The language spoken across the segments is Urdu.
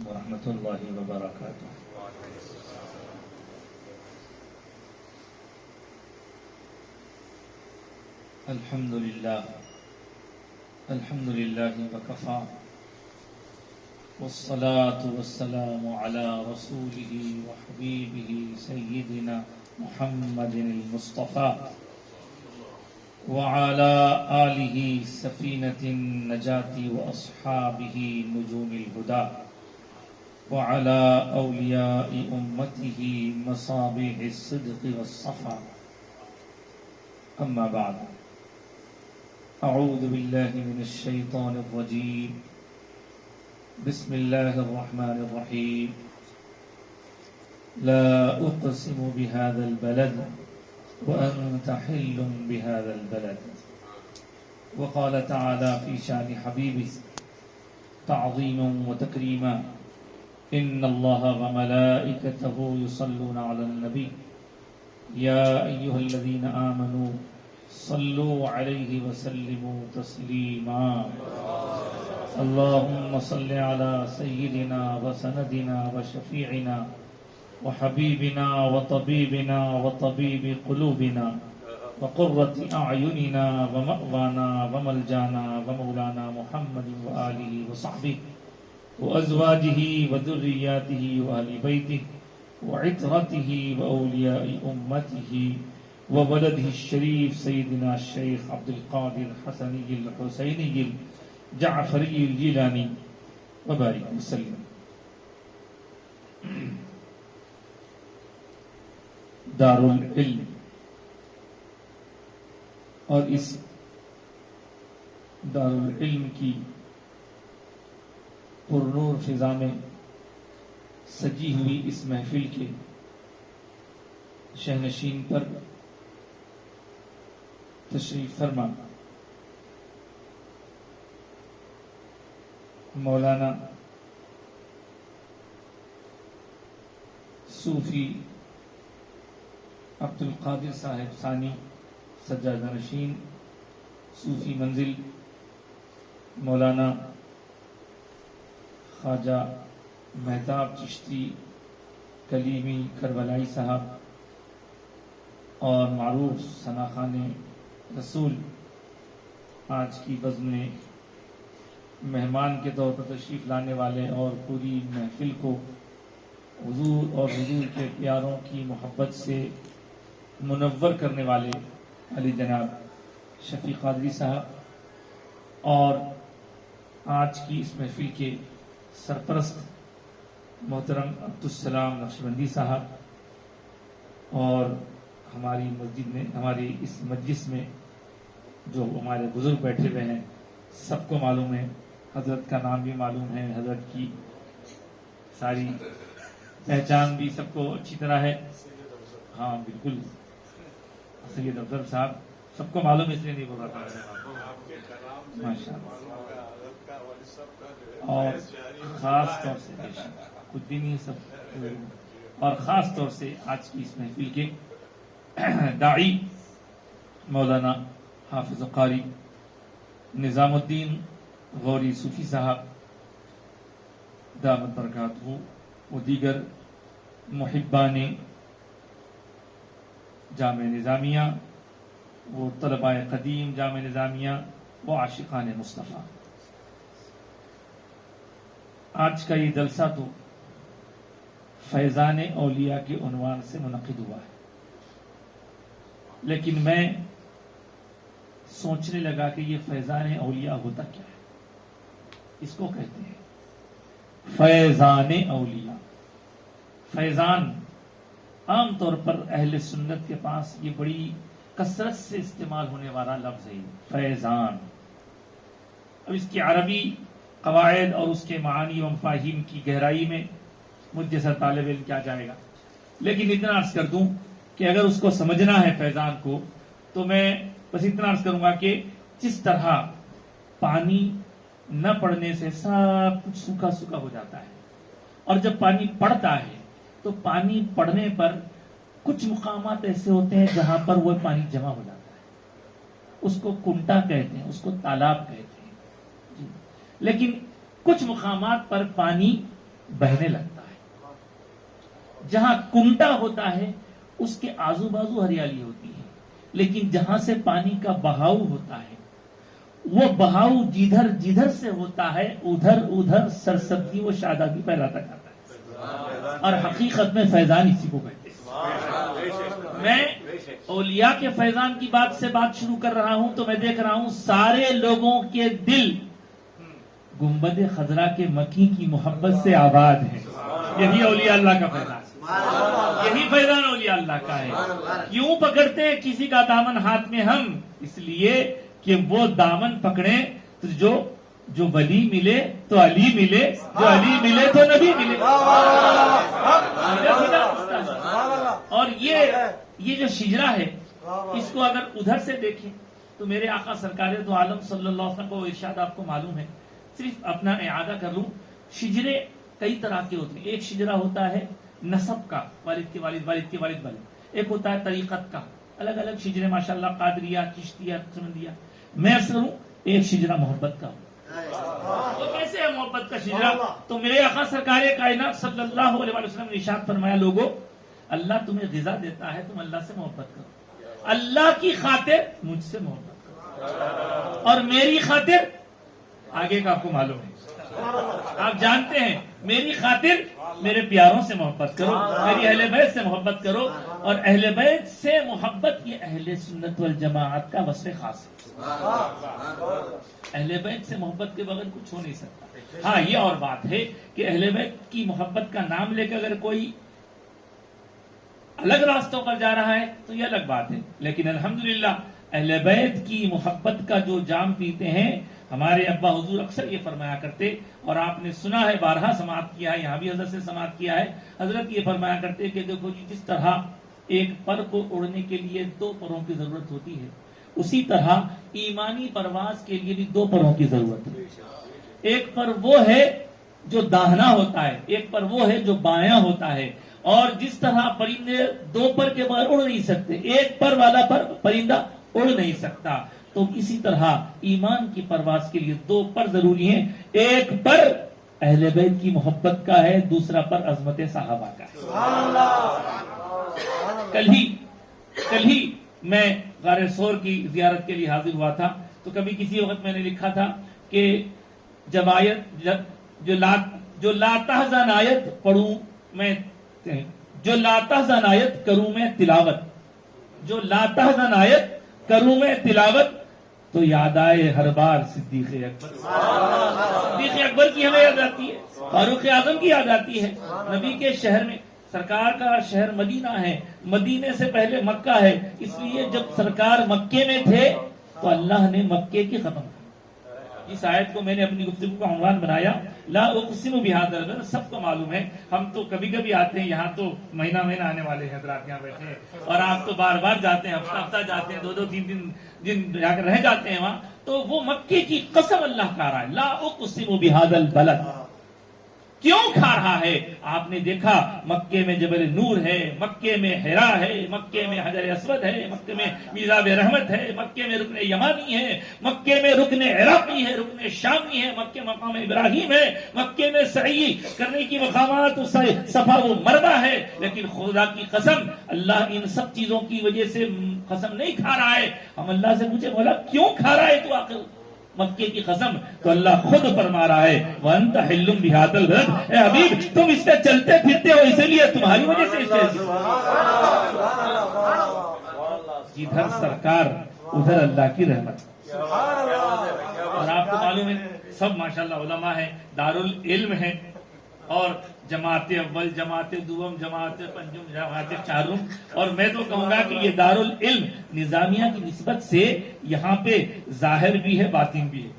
ورحمۃ اللہ وبرکاتہ. الحمد للہ وکفى والصلاة والسلام على رسوله وحبیبه سیدنا محمد المصطفى وعلى آلہ سفینۃ النجاة واصحابہ نجوم الہدى وعلى اولیاء امته مصابیح الصدق والصفا. اما بعد، اعوذ باللہ من الشیطان الرجیم. بسم اللہ الرحمن الرحیم. لا اقسم بهذا البلد وانت حل بهذا البلد. وقال تعالى في شان حبيبه تعظيما وتكريما: ان الله وملائكته يصلون على النبي يا ايها الذين آمنوا صلوا عليه وسلموا تسليما. اللهم صل على سيدنا وسندنا وشفيعنا وحبيبنا وطبيبنا وطبيب قلوبنا وقرة أعيننا ومأوانا وملجانا ومولانا محمد وآله وصحبه وأزواجه وذرياته وأهل بيته وعترته وأولياء أمته وولده الشريف سيدنا الشيخ عبد القادر الحسني الحسيني الجعفري الجيلاني وبارك وسلم. دار العلم اور اس دار العلم کی پرنور فضا میں سجی ہوئی اس محفل کے شہنشین پر تشریف فرما مولانا صوفی عبد القادر صاحب ثانی سجادہ نشین صوفی منزل، مولانا خواجہ مہتاب چشتی کلیمی کربلائی صاحب اور معروف ثناخان رسول، آج کی بزم میں مہمان کے طور پر تشریف لانے والے اور پوری محفل کو حضور اور حضور کے پیاروں کی محبت سے منور کرنے والے علی جناب شفیع قادری صاحب، اور آج کی اس محفل کے سرپرست محترم عبدالسلام نقشبندی صاحب، اور ہماری مسجد میں، ہماری اس مجلس میں جو ہمارے بزرگ بیٹھے ہوئے ہیں، سب کو معلوم ہے، حضرت کا نام بھی معلوم ہے، حضرت کی ساری پہچان بھی سب کو اچھی طرح ہے. ہاں بالکل، سید افضل صاحب سب کو معلوم ہے، اس لیے نہیں بول رہا تھا ماشاء اللہ. اور خاص طور سے کچھ بھی نہیں سب، اور خاص طور سے آج کی اس محفل کے داعی مولانا حافظ قاری نظام الدین غوری صوفی صاحب دامت برکاتہ و دیگر محبان جامع نظامیہ، وہ طلباء قدیم جامع نظامیہ، وہ عاشقان مصطفیٰ. آج کا یہ جلسہ تو فیضان اولیاء کے عنوان سے منعقد ہوا ہے، لیکن میں سوچنے لگا کہ یہ فیضان اولیاء ہوتا کیا ہے. اس کو کہتے ہیں فیضان اولیاء. فیضان عام طور پر اہل سنت کے پاس یہ بڑی کثرت سے استعمال ہونے والا لفظ ہے، فیضان. اب اس کی عربی قواعد اور اس کے معانی و مفاہیم کی گہرائی میں مجھ جیسا طالب علم کیا جائے گا، لیکن اتنا عرض کر دوں کہ اگر اس کو سمجھنا ہے فیضان کو، تو میں بس اتنا عرض کروں گا کہ جس طرح پانی نہ پڑنے سے سب کچھ سوکھا سوکھا ہو جاتا ہے، اور جب پانی پڑتا ہے تو پانی پڑنے پر کچھ مقامات ایسے ہوتے ہیں جہاں پر وہ پانی جمع ہو جاتا ہے، اس کو کنٹا کہتے ہیں، اس کو تالاب کہتے ہیں. لیکن کچھ مقامات پر پانی بہنے لگتا ہے. جہاں کنڈا ہوتا ہے اس کے آزو بازو ہریالی ہوتی ہے، لیکن جہاں سے پانی کا بہاؤ ہوتا ہے وہ بہاؤ جدھر جدھر سے ہوتا ہے ادھر ادھر سرسبزی و شادابی پھیلاتا جاتا ہے. اور حقیقت میں فیضان اسی کو کہتے ہیں. میں اولیاء کے فیضان کی بات سے بات شروع کر رہا ہوں تو میں دیکھ رہا ہوں سارے لوگوں کے دل گنبد خضرا کے مکی کی محبت سے آباد ہے. یہی اولیاء اللہ کا فیضان، یہی فیضان اولیاء اللہ کا ہے. کیوں پکڑتے ہیں کسی کا دامن ہاتھ میں ہم؟ اس لیے کہ وہ دامن پکڑیں تو جو ولی ملے تو علی ملے، جو علی ملے تو نبی ملے. اور یہ جو شجرا ہے اس کو اگر ادھر سے دیکھیں تو میرے آقا سرکار دو عالم صلی اللہ علیہ وسلم کو ارشاد آپ کو معلوم ہے. صرف اپنا اعادہ کر لوں، شجرے کئی طرح کے ہوتے ہیں. ایک شجرا ہوتا ہے نسب کا، والد کے والد، والد کے والد والد. ایک ہوتا ہے طریقت کا، الگ الگ شجرے ماشاءاللہ، قادریہ، چشتیہ، نقشبندیہ. میں عرض کروں ایک شجرا محبت کا. وہ کیسے ہے محبت کا شجرا؟ تو میرے آقا سرکار کائنات صلی اللہ علیہ وسلم نے ارشاد فرمایا، لوگوں اللہ تمہیں غذا دیتا ہے، تم اللہ سے محبت کرو. اللہ کی خاطر مجھ سے محبت کرو، اور میری خاطر آگے کا آپ کو معلوم ہے، آپ جانتے ہیں، میری خاطر میرے پیاروں سے محبت کرو، میری اہل بیت سے محبت کرو. اور اہل بیت سے محبت یہ اہل سنت والجماعت کا وصف خاص ہے. اہل بیت سے محبت کے بغیر کچھ ہو نہیں سکتا. ہاں یہ اور بات ہے کہ اہل بیت کی محبت کا نام لے کر اگر کوئی الگ راستوں پر جا رہا ہے تو یہ الگ بات ہے، لیکن الحمدللہ اہل بیت کی محبت کا جو جام پیتے ہیں، ہمارے ابا حضور اکثر یہ فرمایا کرتے، اور آپ نے سنا ہے، بارہا سماعت کیا ہے، یہاں بھی حضرت سے سماعت کیا ہے. حضرت یہ فرمایا کرتے کہ دیکھو جی، جس طرح ایک پر کو اڑنے کے لیے دو پروں کی ضرورت ہوتی ہے، اسی طرح ایمانی پرواز کے لیے بھی دو پروں کی ضرورت ہے. ایک پر وہ ہے جو داہنا ہوتا ہے، ایک پر وہ ہے جو بایاں ہوتا ہے. اور جس طرح پرندے دو پر کے بغیر اڑ نہیں سکتے، ایک پر والا پرندہ اڑ نہیں سکتا، تو اسی طرح ایمان کی پرواز کے لیے دو پر ضروری ہیں. ایک پر اہل بیت کی محبت کا ہے، دوسرا پر عظمت صحابہ کا ہے. کل ہی میں غار سور کی زیارت کے لیے حاضر ہوا تھا، تو کبھی کسی وقت میں نے لکھا تھا کہ جب آیت جو لا تحزن آیت پڑھوں میں، جو لا تحزن آیت کروں میں تلاوت، جو لا تحزن آیت کروں میں تلاوت، تو یاد آئے ہر بار صدیق اکبر. صدیق اکبر کی ہمیں یاد آتی ہے، فاروق اعظم کی یاد آتی ہے. نبی کے شہر میں، سرکار کا شہر مدینہ ہے، مدینے سے پہلے مکہ ہے، اس لیے جب سرکار مکے میں تھے تو اللہ نے مکے کی ختم کی. اس آیت کو میں نے اپنی گفتگو کا عنوان بنایا لا اقسم بہذا البلد. سب کو معلوم ہے، ہم تو کبھی کبھی آتے ہیں یہاں، تو مہینہ آنے والے ہیں حضرات یہاں بیٹھے ہیں، اور آپ تو بار بار جاتے ہیں، ہفتہ جاتے ہیں، دو تین دن جا کر رہ جاتے ہیں وہاں. تو وہ مکے کی قسم اللہ کھا رہا ہے، لا اقسم بہذا البلد. کیوں کھا رہا ہے؟ آپ نے دیکھا مکے میں جبل نور ہے، مکے میں حرا ہے، مکے میں حجر اسود ہے، مکے میں میزاب رحمت ہے، مکے میں رکن یمانی ہے، مکے میں رکن عراقی ہے، رکن شامی ہے، مکے مقام ابراہیم ہے، مکے میں سعی کرنے کی مقامات صفا و مروا ہے. لیکن خدا کی قسم، اللہ ان سب چیزوں کی وجہ سے قسم نہیں کھا رہا ہے. ہم اللہ سے پوچھے، مولا کیوں کھا رہا ہے تو آخر مکے کی قسم؟ تو اللہ خود فرما رہا ہے وَأَنْتَ حِلٌّ بِهَذَا الْبَلَدِ. اے حبیب تم اس پہ چلتے پھرتے ہو، اسی لیے تمہاری وجہ سے جدھر سرکار ادھر اللہ کی رحمت. اور آپ کو معلوم ہے سب ماشاءاللہ علماء ہیں، دارالعلم ہیں، اور جماعت اول، جماعت دوم، جماعت پنجم، جماعت چارم. اور میں تو کہوں گا کہ یہ دارالعلم نظامیہ کی نسبت سے یہاں پہ ظاہر بھی ہے، باطن بھی ہے.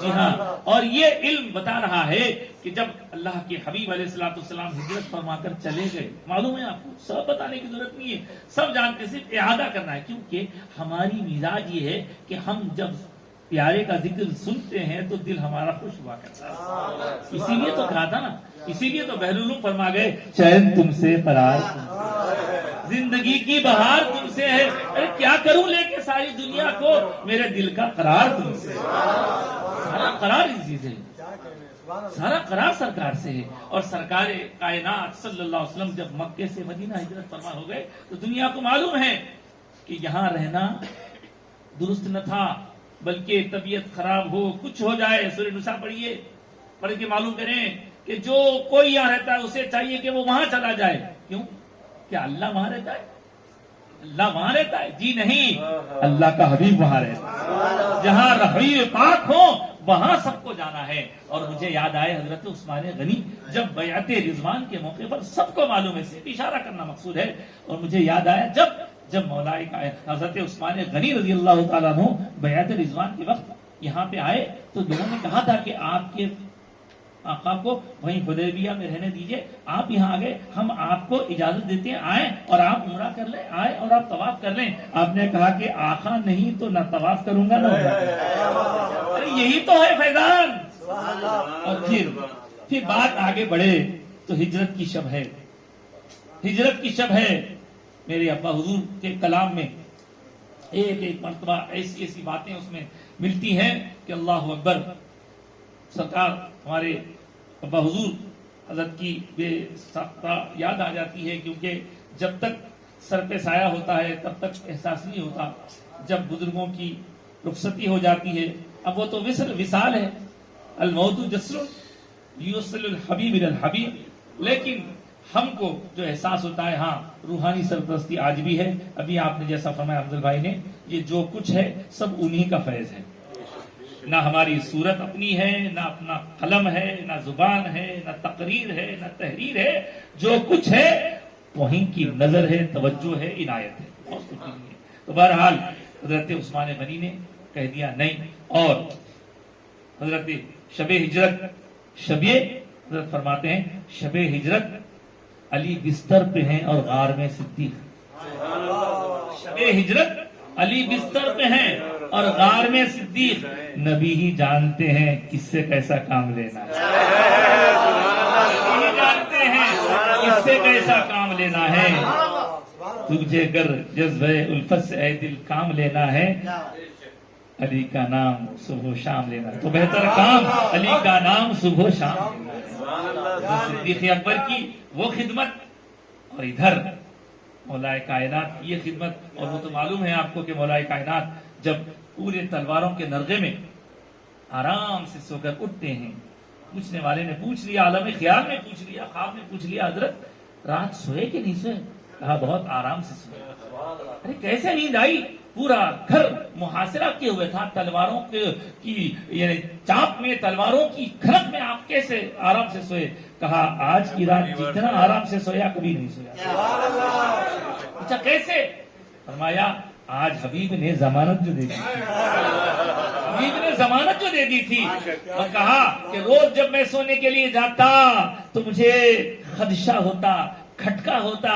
جی ہاں، اور یہ علم بتا رہا ہے کہ جب اللہ کے حبیب علیہ الصلوۃ والسلام ہجرت فرما کر چلے گئے، معلوم ہے آپ کو، سب بتانے کی ضرورت نہیں ہے، سب جانتے، صرف اعادہ کرنا ہے. کیونکہ ہماری مزاج یہ ہے کہ ہم جب پیارے کا ذکر سنتے ہیں تو دل ہمارا خوش ہوا کرتا ہے. اسی لیے تو کہا تھا نا، اسی لیے تو بہلول فرما گئے چین تم سے فرار، زندگی کی بہار تم سے ہے. ارے کیا کروں لے کے ساری دنیا کو، میرے دل کا قرار تم سے، سارا قرار اسی سے. سارا قرار سرکار سے ہے. اور سرکار کائنات صلی اللہ علیہ وسلم جب مکے سے مدینہ ہجرت فرما ہو گئے تو دنیا کو معلوم ہے کہ یہاں رہنا درست نہ تھا، بلکہ طبیعت خراب ہو، کچھ ہو جائے، سورہ نساء پڑھیے، پڑھ کے معلوم کریں کہ جو کوئی یہاں رہتا ہے اسے چاہیے کہ وہ وہاں چلا جائے. کیوں؟ کیا اللہ وہاں رہتا ہے؟ اللہ وہاں رہتا ہے؟ جی نہیں، اللہ کا حبیب وہاں رہتا ہے. جہاں حبیب پاک ہو وہاں سب کو جانا ہے. اور مجھے یاد آئے حضرت عثمان غنی جب بیعت رضوان کے موقع پر، سب کو معلوم ہے، صرف اشارہ کرنا مقصود ہے، اور مجھے یاد آیا جب مولا حضرت عثمان غنی رضی اللہ تعالیٰ عنہ بیعت رضوان کے وقت یہاں پہ آئے تو لوگوں نے کہا تھا کہ آپ کے آقا کو وہیں حدیبیہ میں رہنے دیجئے، آپ یہاں آ گئے، ہم آپ کو اجازت دیتے ہیں آئیں اور آپ عمرہ کر لیں، آئیں اور آپ طواف کر لیں. آپ نے کہا کہ آقا نہیں تو نہ طواف کروں گا نہ عمرہ. ارے یہی تو ہے فیضان. اور پھر بات آگے بڑھے تو ہجرت کی شب ہے، ہجرت کی شب ہے. میرے ابا حضور کے کلام میں ایک ایک مرتبہ ایسی ایسی باتیں اس میں ملتی ہیں کہ اللہ اکبر. سرکار ہمارے ابا حضور حضرت کی بے ساختہ یاد آ جاتی ہے، کیونکہ جب تک سر پہ سایہ ہوتا ہے تب تک احساس نہیں ہوتا. جب بزرگوں کی رخصتی ہو جاتی ہے، اب وہ تو وصال ہے، الموت جسر یوصل الحبیب الی الحبیب، لیکن ہم کو جو احساس ہوتا ہے، ہاں روحانی سرپرستی آج بھی ہے. ابھی آپ نے جیسا فرمایا افضل بھائی نے، یہ جو کچھ ہے سب انہی کا فیض ہے. نہ ہماری صورت اپنی ہے، نہ اپنا قلم ہے، نہ زبان ہے، نہ تقریر ہے، نہ تحریر ہے. جو کچھ ہے وہیں کی نظر ہے، توجہ ہے، عنایت ہے، اور کچھ نہیں ہے. تو بہرحال حضرت عثمان غنی نے کہہ دیا نہیں. اور حضرت شب ہجرت، حضرت فرماتے ہیں شب ہجرت علی بستر پہ ہیں اور غار میں صدیق. شب ہجرت علی بستر پہ ہیں اور غار میں صدیق. نبی ہی جانتے ہیں کس سے کیسا کام لینا ہے، نبی ہی جانتے ہیں کس سے کیسا کام لینا ہے. تجھے گر جذبہ الفت سے اے دل کام لینا ہے، علی کا نام صبح و شام لینا ہے. تو بہتر کام علی کا نام صبح و شام لینا ہے. صدیق اکبر کی وہ خدمت، اور ادھر مولا کائنات کی یہ خدمت. اور وہ تو معلوم ہے آپ کو کہ مولا کائنات جب پورے تلواروں کے نرغے میں آرام سے سو کر اٹھتے ہیں، پوچھنے والے نے پوچھ لیا، عالم خیال میں پوچھ لیا، خواب میں پوچھ لیا، حضرت رات سوئے کہ نہیں سوئے؟ کہا بہت آرام سے سوئے. ارے کیسے نیند آئی؟ پورا گھر محاصرہ کیے ہوئے تھا تلواروں کی یعنی چاپ میں، تلواروں کی کھڑک میں، آپ کیسے آرام سے سوئے؟ کہا آج کی رات جتنا آرام سے سویا کبھی نہیں سویا. اچھا کیسے؟ فرمایا آج حبیب نے ضمانت جو دے دی تھی، حبیب نے ضمانت جو دے دی تھی، اور کہا کہ روز جب میں سونے کے لیے جاتا تو مجھے خدشہ ہوتا، کھٹکا ہوتا،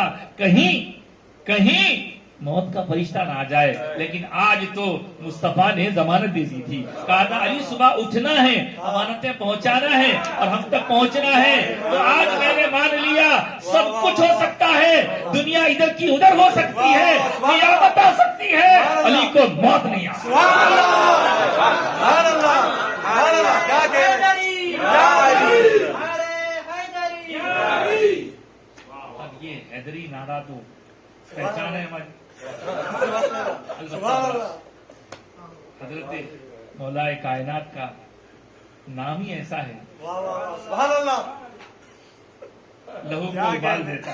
کہیں موت کا فرشتہ نہ آ جائے. لیکن آج تو مصطفیٰ نے ضمانت دے دی تھی. کہا تھا علی صبح اٹھنا ہے، امانتیں پہنچانا ہے اور ہم تک پہنچنا ہے. تو آج میں نے مان لیا سب کچھ ہو سکتا ہے، دنیا ادھر کی ادھر ہو سکتی ہے، قیامت آ سکتی ہے، علی کو موت نہیں آ سکتی. اب یہ حیدری نعرہ تو پہچان ہے ہماری. حضرت مولا کائنات کا نام ہی ایسا ہے، لہو کو ابال دیتا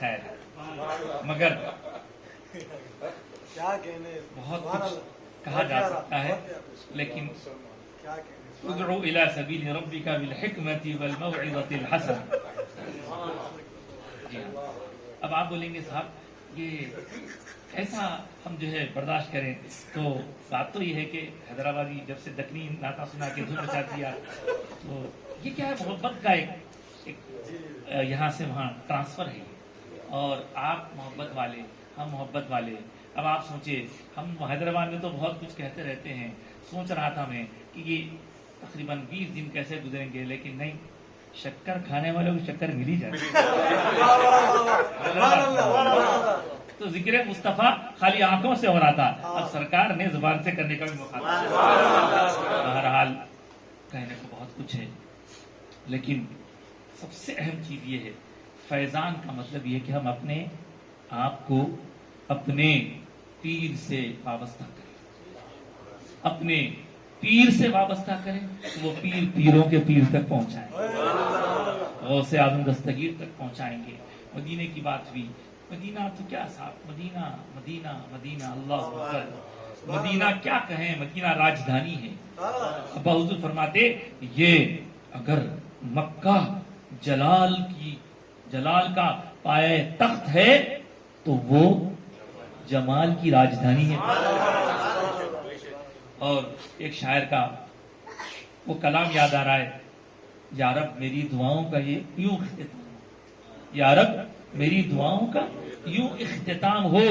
ہے. مگر بہت کچھ کہا جا سکتا ہے، لیکن ادعو الى سبیل ربک بالحکمت والموعظۃ الحسنہ. اب آپ بولیں گے صاحب یہ ایسا ہم جو ہے برداشت کریں، تو بات تو یہ ہے کہ حیدرآبادی جب سے دکنی نعتیں سنا کے دھوم مچا دیا، تو یہ کیا ہے؟ محبت کا ایک یہاں سے وہاں ٹرانسفر ہے. اور آپ محبت والے، ہم محبت والے. اب آپ سوچئے، ہم حیدرآباد میں تو بہت کچھ کہتے رہتے ہیں. سوچ رہا تھا میں کہ یہ تقریباً 20 دن کیسے گزریں گے، لیکن نہیں، شکر کھانے والوں کو شکر مل ہی جائے. تو ذکر مصطفیٰ خالی آنکھوں سے ہو رہا تھا، اب سرکار نے زبان سے کرنے کا بھی موقع دیا۔ بہرحال کہنے کو بہت کچھ ہے، لیکن سب سے اہم چیز یہ ہے، فیضان کا مطلب یہ کہ ہم اپنے آپ کو اپنے پیر سے وابستہ کریں، اپنے پیر سے وابستہ کریں، تو وہ پیر پیروں کے پیر تک پہنچائیں، غوث اعظم دستگیر تک پہنچائیں گے۔ مدینے کی بات ہوئی، مدینہ تو کیا صاحب، مدینہ مدینہ مدینہ، اللہ اکبر، مدینہ کیا کہیں، مدینہ راجدھانی ہے۔ ابا حضور فرماتے یہ اگر مکہ جلال کا پائے تخت ہے تو وہ جمال کی راجدھانی ہے۔ اور ایک شاعر کا وہ کلام یاد آ رہا ہے، یا رب میری دعاؤں کا یہ یوں اختتام، یا رب میری دعاؤں کا یوں اختتام ہو،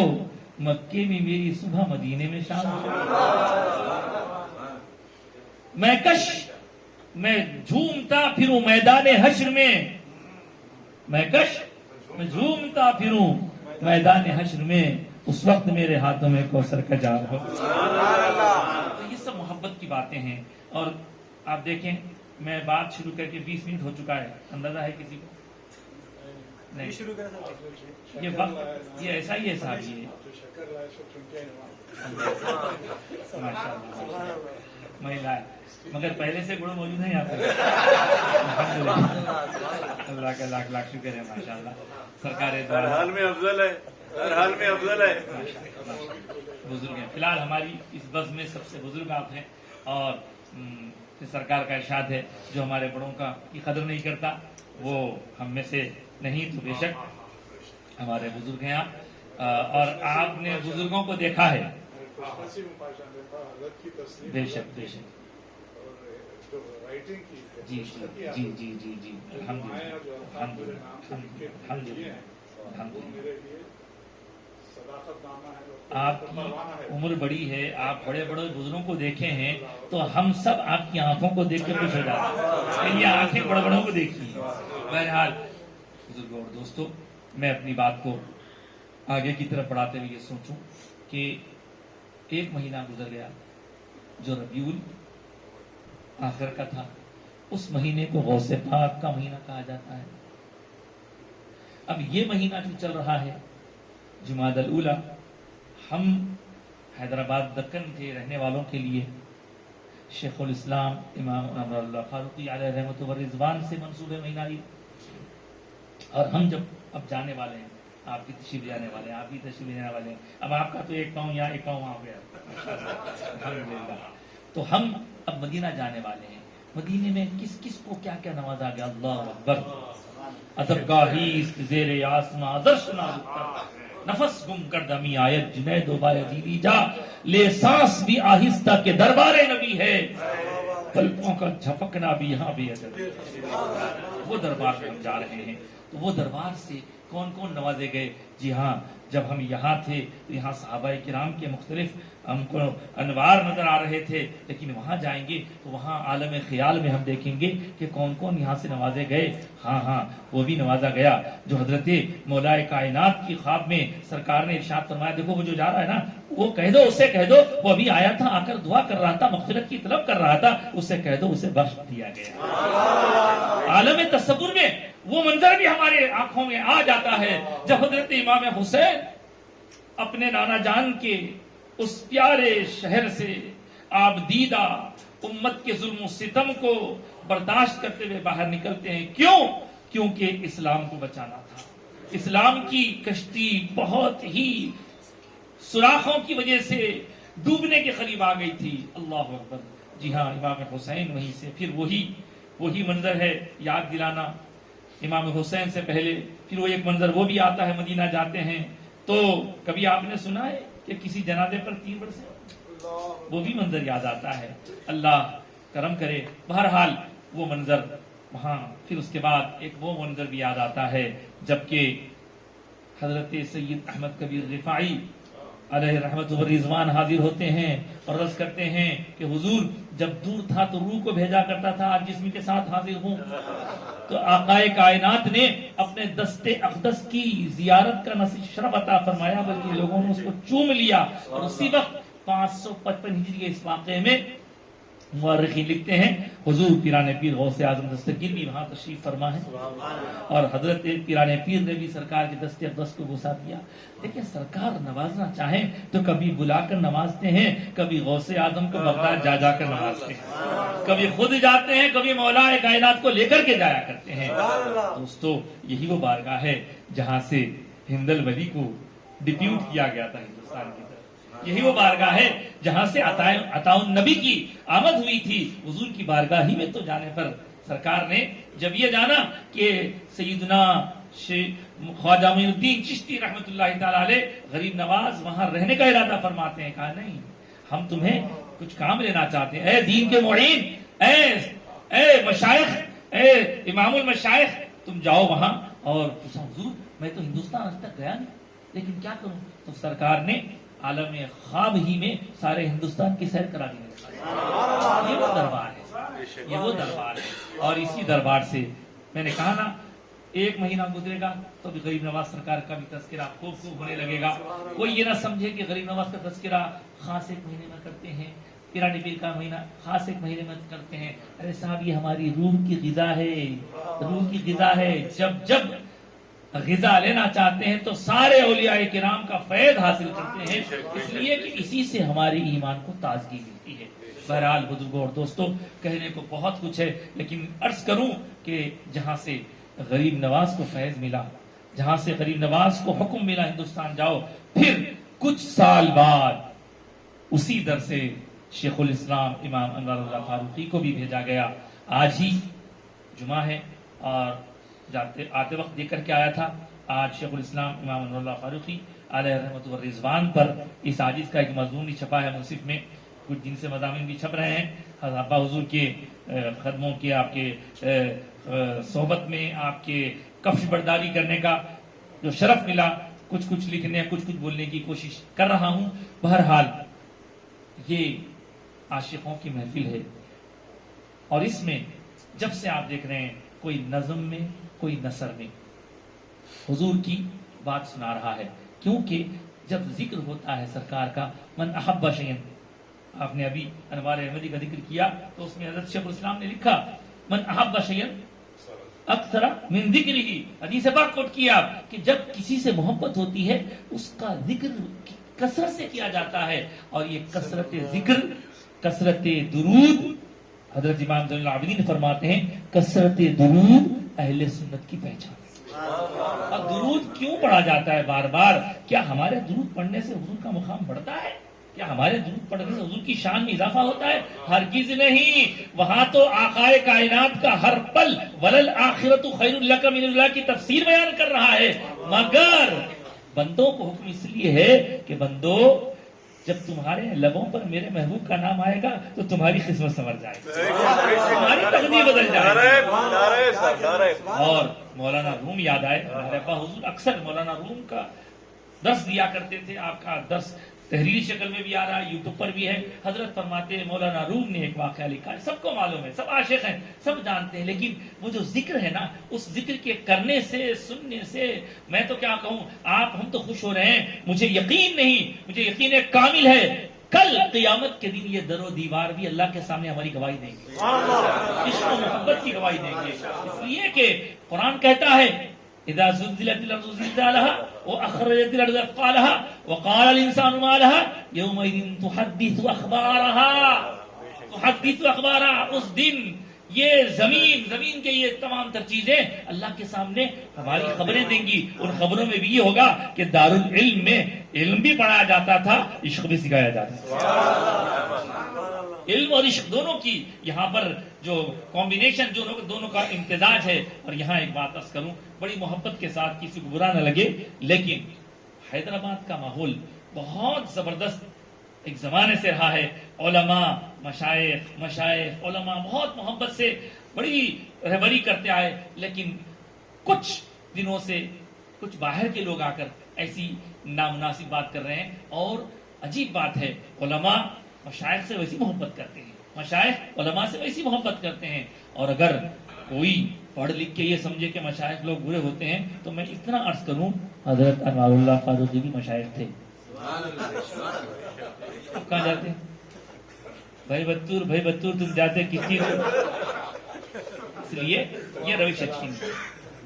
مکے میں میری صبح مدینے میں شام ہو۔ میں جھومتا پھروں میدان حشر میں، میں جھومتا پھروں میدان حشر میں، اس وقت میرے ہاتھوں میں کوثر کا جام ہو۔ یہ سب محبت کی باتیں ہیں۔ اور آپ دیکھیں، میں بات شروع کر کے 20 منٹ ہو چکا ہے، اندازہ ہے کسی کو؟ نہیں، یہ وقت یہ ایسا ہی ہے صاحب، یہ ماشاء اللہ مہیلا ہے، مگر پہلے سے گڑ موجود ہے یہاں پہ۔ اللہ کا لاکھ لاکھ شکر ہے، ماشاء اللہ۔ سرکار ہر حال میں افضل ہے، ہر حال میں افضل ہے۔ بزرگ ہیں، فی الحال ہماری اس بز میں سب سے بزرگ آپ ہیں، اور سرکار کا ارشاد ہے جو ہمارے بڑوں کی قدر نہیں کرتا وہ ہم میں سے نہیں، تو بے شک ہمارے بزرگ ہیں آپ، اور آپ نے بزرگوں کو دیکھا ہے۔ بے شک بے شک، جی جی جی جی جی جی، آپ کی عمر بڑی ہے، آپ بڑے بڑے بزرگوں کو دیکھے ہیں، تو ہم سب آپ کی آنکھوں کو دیکھ کے خوش ہو جاتے ہیں، یہ آنکھیں بڑے بڑوں کو دیکھی ہیں۔ بہرحال بزرگوں اور دوستوں، میں اپنی بات کو آگے کی طرف بڑھاتے ہوئے یہ سوچوں کہ ایک مہینہ گزر گیا جو ربیع آخر کا تھا، اس مہینے کو غوث پاک کا مہینہ کہا جاتا ہے۔ اب یہ مہینہ جو چل رہا ہے جمادی الاولی، ہم حیدرآباد دکن کے رہنے والوں کے لیے شیخ الاسلام امام انور اللہ فاروقی علیہ رحمۃ و رضوان سے منسوب ہے مہینہ عید، اور ہم جب اب جانے والے ہیں، آپ بھی تشریف جانے والے ہیں، آپ بھی تشریف لینے والے ہیں، اب آپ کا تو ایک پاؤں یہاں ایک پاؤں وہاں ہو گیا الحمدللہ، تو ہم اب مدینہ جانے والے ہیں۔ مدینے میں کس کس کو کیا کیا نوازا گیا، اللہ اکبر۔ ادب گاہی زیر آسماں درشنا نفس گم کر دمی آیت جنید و بایدیدی جا، لے سانس بھی آہستہ کے دربار نبی ہے، پلکوں کا جھپکنا بھی یہاں بھی ادب۔ وہ دربار میں ہم جا رہے ہیں، تو وہ دربار سے کون کون نوازے گئے؟ جی ہاں، جب ہم یہاں تھے تو یہاں صحابہ کرام کے مختلف ہم کو انوار نظر آ رہے تھے، لیکن وہاں جائیں گے تو وہاں عالم خیال میں ہم دیکھیں گے کہ کون کون یہاں سے نوازے گئے۔ ہاں وہ بھی نوازا گیا جو حضرت مولائے کائنات کی خواب میں سرکار نے ارشاد فرمایا، دیکھو وہ جو جا رہا ہے نا، وہ کہہ دو، اسے کہہ دو، وہ ابھی آیا تھا، آ کر دعا کر رہا تھا، مغفرت کی طلب کر رہا تھا، اسے کہہ دو اسے بخش دیا گیا۔ عالم تصور میں وہ منظر بھی ہمارے آنکھوں میں آ جاتا ہے جب حضرت امام حسین اپنے نانا جان کے اس پیارے شہر سے آپ دیدہ امت کے ظلم و ستم کو برداشت کرتے ہوئے باہر نکلتے ہیں۔ کیونکہ اسلام کو بچانا تھا۔ اسلام کی کشتی بہت ہی سوراخوں کی وجہ سے ڈوبنے کے قریب آ گئی تھی، اللہ اکبر۔ جی ہاں، امام حسین وہیں سے پھر وہی منظر ہے یاد دلانا۔ امام حسین سے پہلے پھر وہ ایک منظر وہ بھی آتا ہے، مدینہ جاتے ہیں تو کبھی آپ نے سنا ہے کہ کسی جنازے پر 3 برسے؟ وہ بھی منظر یاد آتا ہے، اللہ کرم کرے۔ بہرحال وہ منظر وہاں، پھر اس کے بعد ایک وہ منظر بھی یاد آتا ہے جبکہ حضرت سید احمد کبیر رفاعی علیہ رحمت و رضوان حاضر ہوتے ہیں اور عرض کرتے ہیں کہ حضور جب دور تھا تو روح کو بھیجا کرتا تھا، آج جسم کے ساتھ حاضر ہوں۔ تو آقائے کائنات نے اپنے دست اقدس کی زیارت کا نہ صرف شرف عطا فرمایا بلکہ لوگوں نے اس کو چوم لیا، اور اسی وقت 555 ہجری کے اس واقعے میں مورخین لکھتے ہیں حضور پیران پیر غوث اعظم دستگیر بھی وہاں تشریف فرما ہے، اور حضرت پیران پیر نے بھی سرکار کے دست اقدس کو بوسا دیا۔ دیکھیں سرکار نوازنا چاہیں تو کبھی بلا کر نوازتے ہیں، کبھی غوث اعظم کو بغداد جا جا کر نوازتے ہیں، کبھی خود جاتے ہیں، کبھی مولا کائنات کو لے کر کے جایا کرتے ہیں۔ دوستو یہی وہ بارگاہ ہے جہاں سے ہند الولی کو ڈپیوٹ کیا گیا تھا ہندوستان کی طرف، یہی وہ بارگاہ ہے جہاں سے عطاء النبی کی آمد ہوئی تھی۔ حضور کی بارگاہ ہی میں تو جانے پر سرکار نے جب یہ جانا کہ سیدنا خواجہ معین الدین چشتی رحمت اللہ تعالی علیہ غریب نواز وہاں رہنے کا ارادہ فرماتے ہیں، کہا نہیں ہم تمہیں کچھ کام لینا چاہتے ہیں، اے دین کے معین، اے مشائخ، اے امام المشائخ، تم جاؤ وہاں۔ اور پوچھا حضور میں تو ہندوستان آج تک گیا نہیں، لیکن کیا کروں؟ تو سرکار نے عالم خواب ہی میں سارے ہندوستان کی سیر کرا دی۔ یہ وہ دربار ہے، یہ وہ دربار ہے، اور اسی دربار سے میں نے کہا نا 1 مہینہ گزرے گا تو بھی غریب نواز سرکار کا بھی تذکرہ خوب ہونے لگے گا۔ کوئی یہ نہ سمجھے کہ غریب نواز کا تذکرہ خاص 1 مہینے میں کرتے ہیں، پیران پیر کا مہینہ خاص 1 مہینے میں کرتے ہیں۔ ارے صاحب یہ ہماری روح کی غذا ہے، روح کی غذا ہے۔ جب غذا لینا چاہتے ہیں تو سارے اولیاء کرام کا فیض حاصل کرتے ہیں، اس لیے کہ اسی سے ہمارے ایمان کو تازگی ملتی ہے۔ بہرحال بزرگوں اور دوستوں کہنے کو بہت کچھ ہے، لیکن عرض کروں کہ جہاں سے غریب نواز کو فیض ملا، جہاں سے غریب نواز کو حکم ملا ہندوستان جاؤ، پھر کچھ سال بعد اسی در سے شیخ الاسلام امام انوار اللہ فاروقی کو بھی بھیجا گیا۔ آج ہی جمعہ ہے اور آتے وقت دیکھ کر کے آیا تھا، آج شیخ الاسلام امام انوار اللہ فاروقی علیہ رحمت و رضوان پر اس عاجز کا ایک مضمون بھی چھپا ہے منصف میں، کچھ دن سے مضامین بھی چھپ رہے ہیں۔ ابا حضور کے قدموں کے، آپ کے صحبت میں آپ کے کفش برداری کرنے کا جو شرف ملا، کچھ لکھنے کچھ بولنے کی کوشش کر رہا ہوں۔ بہرحال یہ عاشقوں کی محفل ہے، اور اس میں جب سے آپ دیکھ رہے ہیں کوئی نظم میں کوئی نثر میں حضور کی بات سنا رہا ہے، کیونکہ جب ذکر ہوتا ہے سرکار کا من احب شیئا، آپ نے ابھی انوار احمدی کا ذکر کیا تو اس میں حضرت شیخ الاسلام نے لکھا من احب شیئا اکثر من ذکرہ، حدیث پاک کوٹ کیا کہ جب کسی سے محبت ہوتی ہے اس کا ذکر کثرت سے کیا جاتا ہے، اور یہ کثرت ذکر، کثرت درود، حضرت امام زین العابدین فرماتے ہیں کثرت درود اہل سنت کی پہچان۔ اب درود کیوں پڑھا جاتا ہے بار بار؟ کیا ہمارے درود پڑھنے سے حضور کا مقام بڑھتا ہے؟ کیا ہمارے درود پڑھنے سے حضور کی شان میں اضافہ ہوتا ہے؟ ہرگز نہیں۔ وہاں تو آقائے کائنات کا ہر پل وللآخرۃ خیر لک من اللہ کی تفسیر بیان کر رہا ہے، مگر بندوں کو حکم اس لیے ہے کہ بندو جب تمہارے لبوں پر میرے محبوب کا نام آئے گا تو تمہاری قسمت سنور جائے گی، تمہاری تقدیر بدل جائے گی۔ اور مولانا روم یاد آئے، ہمارے ابا حضور اکثر مولانا روم کا درس دیا کرتے تھے، آپ کا درس تحریری شکل میں بھی آ رہا ہے، یوٹیوب پر بھی ہے۔ حضرت فرماتے ہیں مولانا روم نے ایک واقعہ لکھا ہے، سب کو معلوم ہے، سب عاشق ہیں، سب جانتے ہیں، لیکن وہ جو ذکر ہے نا، اس ذکر کے کرنے سے، سننے سے، میں تو کیا کہوں، ہم تو خوش ہو رہے ہیں، مجھے یقین نہیں، مجھے یقین کامل ہے کل قیامت کے دن یہ در و دیوار بھی اللہ کے سامنے ہماری گواہی دیں گے، عشق و محبت کی گواہی دیں گے، اس لیے کہ قرآن کہتا ہے اذا زلزلت الارض زلزالها واخرجت الارض اثقالها وقال الانسان ما لها يومئذ تحدث اخبارها، اس دن یہ زمین کے یہ تمام تر چیزیں اللہ کے سامنے ہماری خبریں دیں گی۔ ان خبروں میں بھی یہ ہوگا کہ دارالعلم میں علم بھی پڑھایا جاتا تھا، عشق بھی سکھایا جاتا تھا۔ علم اور عشق دونوں کی یہاں پر جو کمبینیشن، جو دونوں کا امتزاج ہے۔ اور یہاں ایک بات عرض کروں بڑی محبت کے ساتھ، کسی کو برا نہ لگے، لیکن حیدرآباد کا ماحول بہت زبردست ایک زمانے سے رہا ہے۔ علماء، مشائخ علماء بہت محبت سے بڑی رہبری کرتے آئے، لیکن کچھ دنوں سے کچھ باہر کے لوگ آ کر ایسی نامناسب بات کر رہے ہیں. اور عجیب بات ہے، علماء مشائخ سے ویسی محبت کرتے ہیں، مشائخ علماء سے ویسی محبت کرتے ہیں. اور اگر کوئی پڑھ لکھ کے یہ سمجھے کہ مشائخ لوگ برے ہوتے ہیں تو میں اتنا عرض کروں، حضرت انوار اللہ فاروقی بھی مشائخ تھے. اب کہاں جاتے بھائی بطور تم جاتے کسی کو. اس لیے یہ روش اچھی نہیں.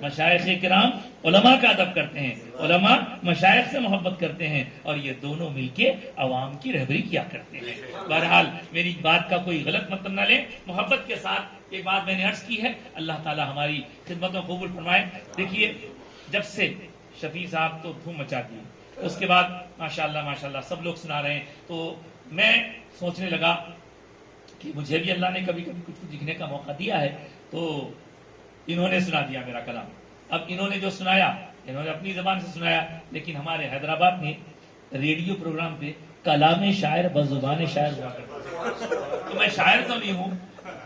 مشائخ کرام علماء کا ادب کرتے ہیں، علماء مشائخ سے محبت کرتے ہیں، اور یہ دونوں مل کے عوام کی رہبری کیا کرتے ہیں. بہرحال میری بات کا کوئی غلط مطلب نہ لیں، محبت کے ساتھ ایک بات میں نے عرض کی ہے. اللہ تعالی ہماری خدمت میں قبول فرمائے. دیکھیے جب سے شفیع صاحب تو دھوم مچا دی، اس کے بعد ماشاءاللہ سب لوگ سنا رہے ہیں، تو میں سوچنے لگا کہ مجھے بھی اللہ نے کبھی کچھ لکھنے کا موقع دیا ہے. تو انہوں نے سنا دیا میرا کلام. اب انہوں نے جو سنایا انہوں نے اپنی زبان سے سنایا، لیکن ہمارے حیدرآباد میں ریڈیو پروگرام پہ کلام شاعر بزبان شاعر ہوا کرتا. تو میں شاعر تو نہیں ہوں،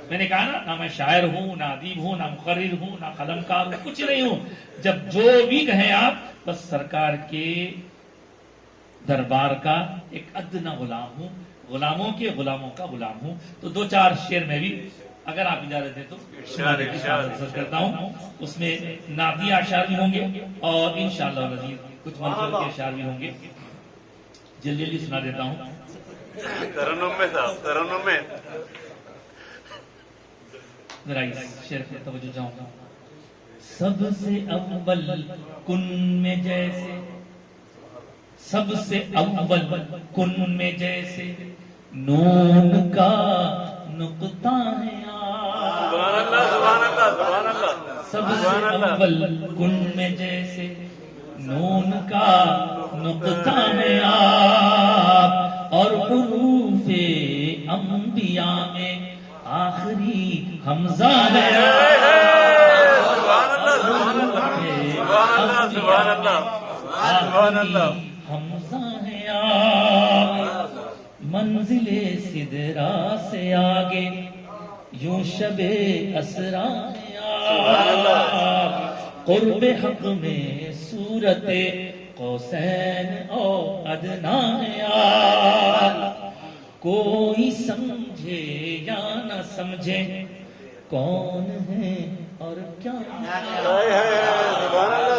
میں نے کہا نہ میں شاعر ہوں، نہ ادیب ہوں، نہ مقرر ہوں، نہ قلمکار ہوں، کچھ نہیں ہوں. جب جو بھی کہیں آپ، بس سرکار کے دربار کا ایک ادنا غلام ہوں، غلاموں کے غلاموں کا غلام ہوں. تو دو چار شعر میں بھی اگر آپ اجازت دیں تو کرتا ہوں. اس میں نعتیہ اشعار بھی ہوں گے اور انشاءاللہ العزیز کچھ منظور کے اشعار بھی ہوں گے. جلدی سنا دیتا ہوں. ترنم میں صاحب، ترنم میں ذرا اس شعر پہ توجہ چاہوں گا. سب سے اول کن میں جیسے، سب سے اول کن میں جیسے نون کا نقطہ ہے. سب سے اول کن میں جیسے نون کا نقطہ ہے آپ، اور حروف انبیاء میں آخری حمزہ ہے حمزہ ہے آپ. منزل سدرا سے آگے یوں شب اسرا ہے آپ. قرب حق میں صورت قوسین اور ادنا ہے آپ. کوئی سمجھے یا نہ سمجھے کون ہے اور کیا ہے،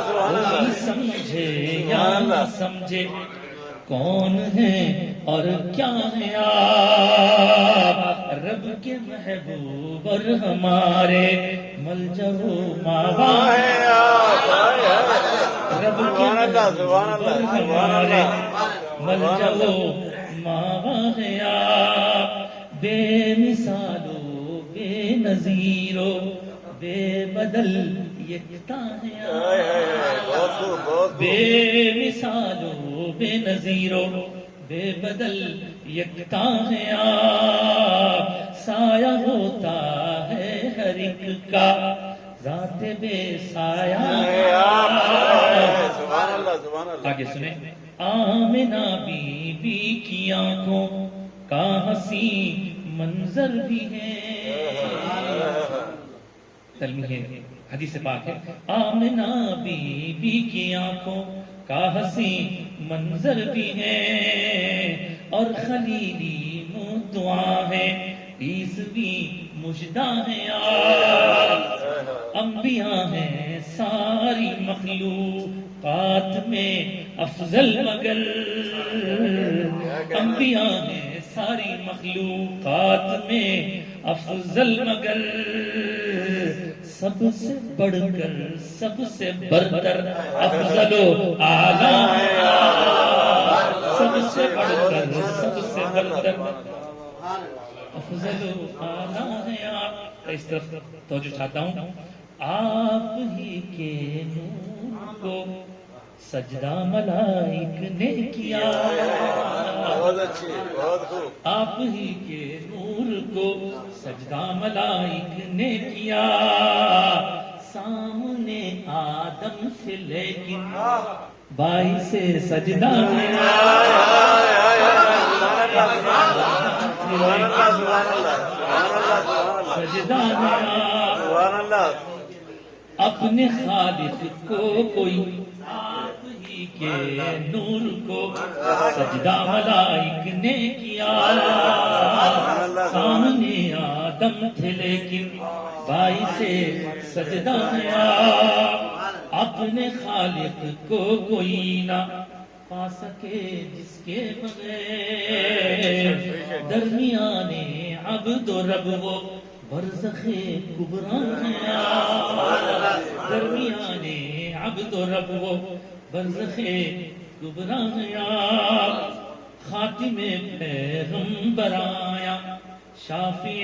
کوئی سمجھے یا نہ سمجھے کون ہے اور کیا ہے آپ. رب کے محبوب اور ہمارے ملجا و ماوا ہے آپ. رب کے محبوب اور ہمارے ملجا و ماوا ہے آپ. بے مثالو بے نظیرو بے بدل یکتا ہے آپ. بے مثالو بے نظیرو بے بدل یکتا ہے آپ. سایہ ہوتا ہے ہر ایک کا ذات بے سایہ ہے آپ. آگے سنیں. آمنہ بی بی کی آنکھوں کا حسین منظر بھی ہے. تلمیح حدیث پاک ہے. آمنہ بی بی کی آنکھوں کا حسین منظر بھی ہے، اور خلیلی دعا ہے 20ویں مجدہ ہے آپ. انبیاء ہیں ساری مخلوقات میں افضل مگر، انبیاء ہیں ساری مخلوقات میں افضل مگر، سب سے بڑھ کر سب سے برتر افضل و اعلیٰ ہے آپ. سب سے بڑھ کر سب سے برتر افضل و اعلیٰ ہے آپ. اس طرف توجہ چاہتا ہوں. آپ ہی کے نور کو سجدہ ملائک نے کیا، بہت اچھی، بہت خوب. آپ ہی کے نور کو سجدہ ملائک نے کیا. سامنے آدم سے لیکن بائی سے سجدہ ہے. سجدہ ہے اپنے خالق کو کوئی آپ ہی اسی کے نور کو سجدہ ملائک نے کیا، سامنے آدم تھے لیکن باعث سجدہ ہوا، اپنے خالق کو کوئی نہ پا سکے جس کے بغیر، درمیانے عبد و رب وہ برزخ کبریٰ ہے، درمیانے عبد و رب وہ برزخ کبریٰ ہے، خاتم پیغمبر آیا شافی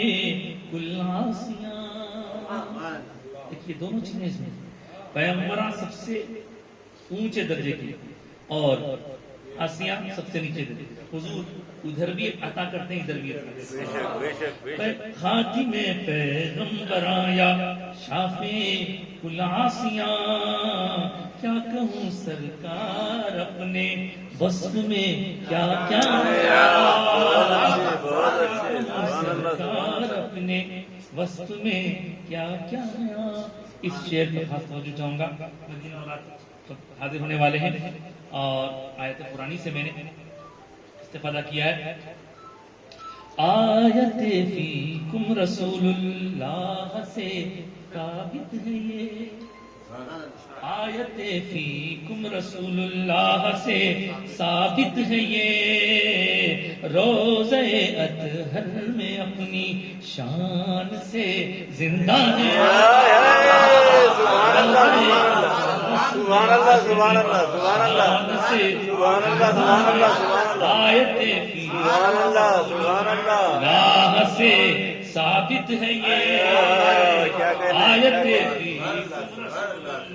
کل عاصیاں۔ دیکھیے دونوں چیزیں اس میں، پیغمبراں سب سے اونچے درجے کی اور عاصیاں سب سے نیچے درجے کی، حضور ادھر بھی عطا کرتے ہیں ادھر بھی عطا کرتے ہیں۔ خاتم پیغمبر آیا شافی کل عاصیاں، کیا کہوں سرکار اپنے وصف میں کیا کیا ہے، سرکار اپنے وصف میں کیا کیا ہے۔ اس شعر پر خاص توجہ چاہوں گا، مدینہ اولاد حاضر ہونے والے ہیں اور آیت قرآنی سے میں نے استفادہ کیا ہے۔ آیت فیکم رسول اللہ سے ثابت ہے یہ، آیت فیکم رسول اللہ سے ثابت ہے یہ، روضہ اطہر میں اپنی شان سے زندہ ہے۔ سبحان اللہ سبحان اللہ سبحان اللہ سبحان اللہ سبحان اللہ سبحان اللہ سبحان اللہ، آیت سبحان اللہ سبحان اللہ، راہ سے ثابت ہے یہ، آیت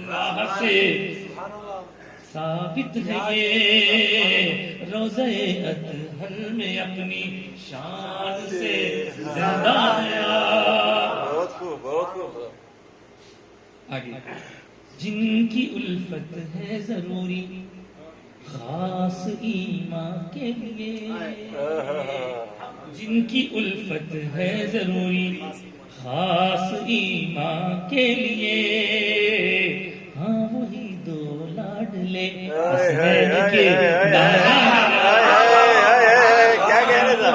راہ سے ثابت ہے یہ، روضہ اطہر میں اپنی شان سے زندہ ہے۔ بہت خوب بہت خوب۔ آگے، جن کی الفت ہے ضروری خاص ایمان کے لیے، جن کی الفت ہے ضروری خاص ایمان کے لیے، ہاں وہی دو لاڈلے حسنین کے کیا کہنے تھا،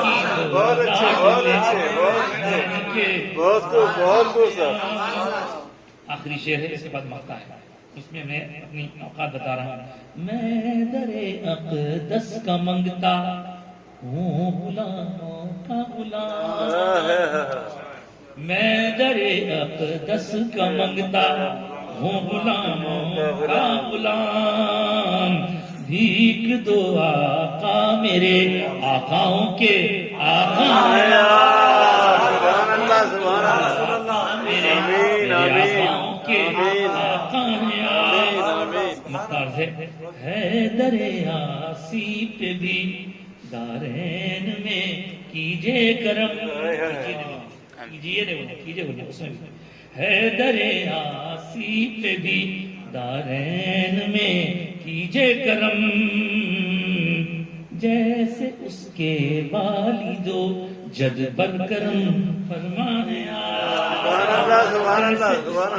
بہت اچھے بہت اچھے بہت اچھے، بہت خوب بہت خوب صاحب۔ آخری شعر ہے، اس کے بعد مقطع ہے، اس میں میں اپنی اوقات بتا رہا ہوں۔ میں در اقدس کا منگتا ہوں غلاموں کا غلام، میں در اقدس کا منگتا ہوں غلاموں کا غلام، بھیک دو آقا میرے آقاؤں کے آقا ہیں، سبحان اللہ سبحان اللہ، میرے آقاؤں کے آقا ہیں۔ مختار سے ہے دریاسی پہ بھی دارین میں کیجے کرم، کیجے بولے اس میں ہے دریاسی پہ بھی دارین میں کیجے کرم، جیسے اس کے والدو جد بر کرم فرمایا، سبحان اللہ سبحان اللہ سبحان اللہ۔